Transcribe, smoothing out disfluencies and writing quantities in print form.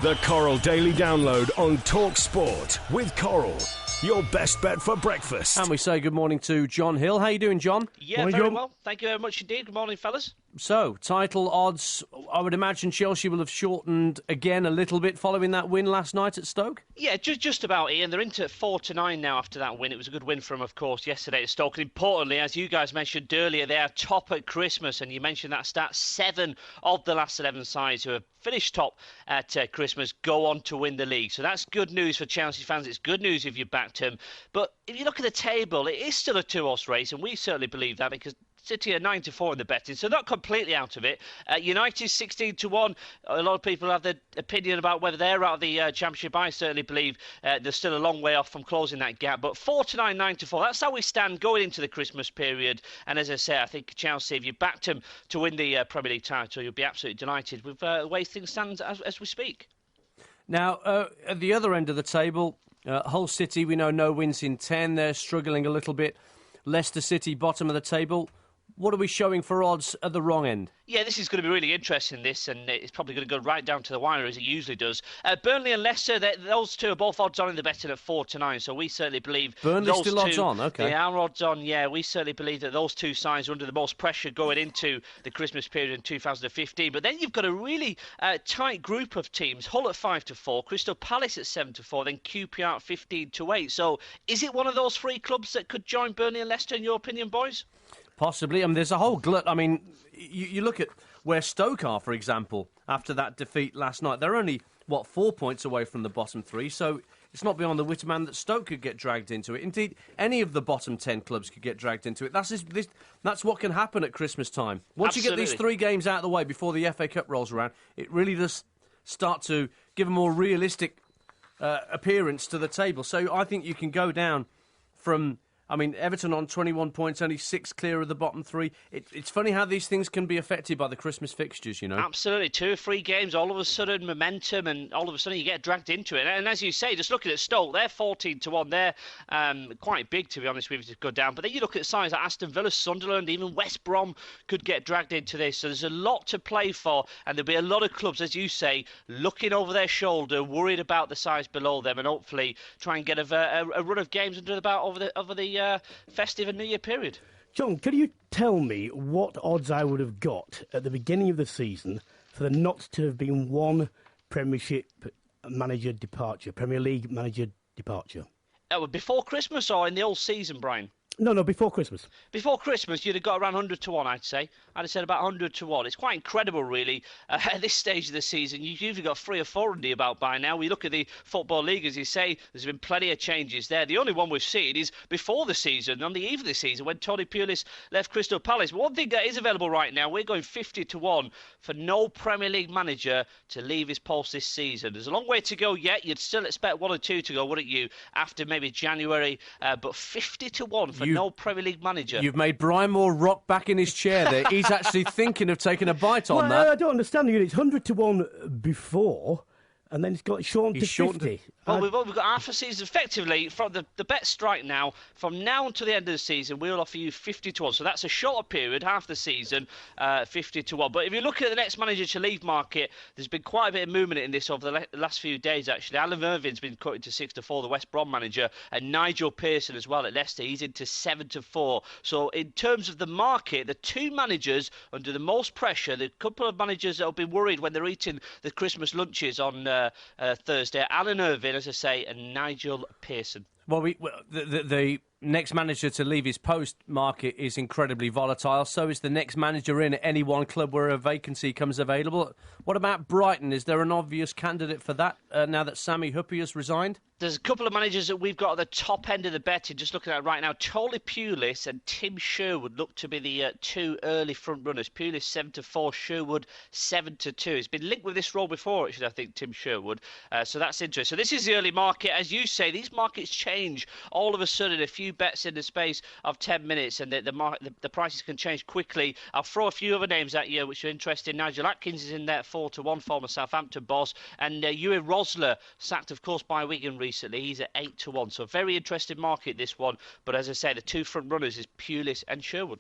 The Coral Daily Download on Talk Sport with Coral. Your best bet for breakfast. And we say good morning to John Hill. How you doing, John? Yeah, morning, very John. well. Thank you very much indeed. Good morning, fellas. So, title odds, I would imagine Chelsea will have shortened again a little bit following that win last night at Stoke? Yeah, just about, Ian. They're into 4-9 now after that win. It was a good win for them, of course, yesterday at Stoke. And importantly, as you guys mentioned earlier, they are top at Christmas. And you mentioned that stat, 7 of the last 11 sides who have finished top at Christmas go on to win the league. So that's good news for Chelsea fans. It's good news if you backed them. But if you look at the table, it is still a two-horse race, and we certainly believe that because City are 9-4 in the betting, so not completely out of it. United 16-1. A lot of people have their opinion about whether they're out of the Championship. I certainly believe they're still a long way off from closing that gap. But 4-9, 9-4. That's how we stand going into the Christmas period. And as I say, I think Chelsea, if you backed them to win the Premier League title, you'll be absolutely delighted with the way things stand as we speak. Now, at the other end of the table, Hull City, we know no wins in 10. They're struggling a little bit. Leicester City, bottom of the table. What are we showing for odds at the wrong end? Yeah, this is going to be really interesting, this, and it's probably going to go right down to the wire as it usually does. Burnley and Leicester, those two are both odds on in the betting at 4-9, so we certainly believe Burnley those still two, odds on, okay. They are odds on, yeah. We certainly believe that those two sides are under the most pressure going into the Christmas period in 2015. But then you've got a really tight group of teams. Hull at 5-4, Crystal Palace at 7-4, then QPR at 15-8. So is it one of those three clubs that could join Burnley and Leicester, in your opinion, boys? Possibly. I mean, there's a whole glut. I mean, you look at where Stoke are, for example, after that defeat last night. They're only, 4 points away from the bottom three, so it's not beyond the wit of man that Stoke could get dragged into it. Indeed, any of the bottom 10 clubs could get dragged into it. That's what can happen at Christmas time. Once you get these 3 games out of the way before the FA Cup rolls around, it really does start to give a more realistic appearance to the table. So I think you can go down from... I mean, Everton on 21 points, only 6 clear of the bottom 3. It's funny how these things can be affected by the Christmas fixtures, you know. Absolutely. 2 or 3 games, all of a sudden momentum, and all of a sudden you get dragged into it. And as you say, just looking at Stoke, they're 14-1. They're quite big, to be honest with you, to go down. But then you look at sides like Aston Villa, Sunderland, even West Brom could get dragged into this. So there's a lot to play for, and there'll be a lot of clubs, as you say, looking over their shoulder, worried about the sides below them, and hopefully try and get a run of games under the belt over the festive and New Year period. John, could you tell me what odds I would have got at the beginning of the season for there not to have been one Premiership manager departure, Premier League manager departure? Before Christmas or in the old season, Brian? No, before Christmas. Before Christmas, you'd have got around 100-1, I'd say. I'd have said about 100-1. It's quite incredible, really. At this stage of the season, you've usually got 3 or 4 under your belt by now. We look at the Football League, as you say, there's been plenty of changes there. The only one we've seen is before the season, on the eve of the season, when Tony Pulis left Crystal Palace. But one thing that is available right now, we're going 50-1 for no Premier League manager to leave his post this season. There's a long way to go yet. You'd still expect 1 or 2 to go, wouldn't you, after maybe January. But 50-1 for no Premier League manager. You've made Brian Moore rock back in his chair there. He's actually thinking of taking a bite on that. I don't understand. It's 100-1 before, and then it's got shortened to 50. Well, we've got half a season. Effectively, from the bet strike now, from now until the end of the season, we'll offer you 50-1. So that's a shorter period, half the season, 50-1. But if you look at the next manager to leave market, there's been quite a bit of movement in this over the last few days, actually. Alan Irvin's been cut into 6-4, the West Brom manager, and Nigel Pearson as well at Leicester. He's into 7-4. So in terms of the market, the 2 managers under the most pressure, the couple of managers that have been worried when they're eating the Christmas lunches on Thursday, Alan Irvin, as I say, and Nigel Pearson. Well, the next manager to leave his post market is incredibly volatile. So is the next manager in at any one club where a vacancy comes available. What about Brighton? Is there an obvious candidate for that now that Sami Hyypiä has resigned? There's a couple of managers that we've got at the top end of the betting, just looking at it right now. Tony Pulis and Tim Sherwood look to be the 2 early front runners. Pulis 7-4, Sherwood 7-2. He's been linked with this role before, actually, I think, Tim Sherwood. So that's interesting. So this is the early market. As you say, these markets change all of a sudden. A few bets in the space of 10 minutes, and the prices can change quickly. I'll throw a few other names at you, which are interesting. Nigel Atkins is in there at 4-1, former Southampton boss. And Ewan Rosler, sacked, of course, by Wigan recently. He's at 8-1. So very interesting market, this one. But as I say, the 2 front runners is Pulis and Sherwood.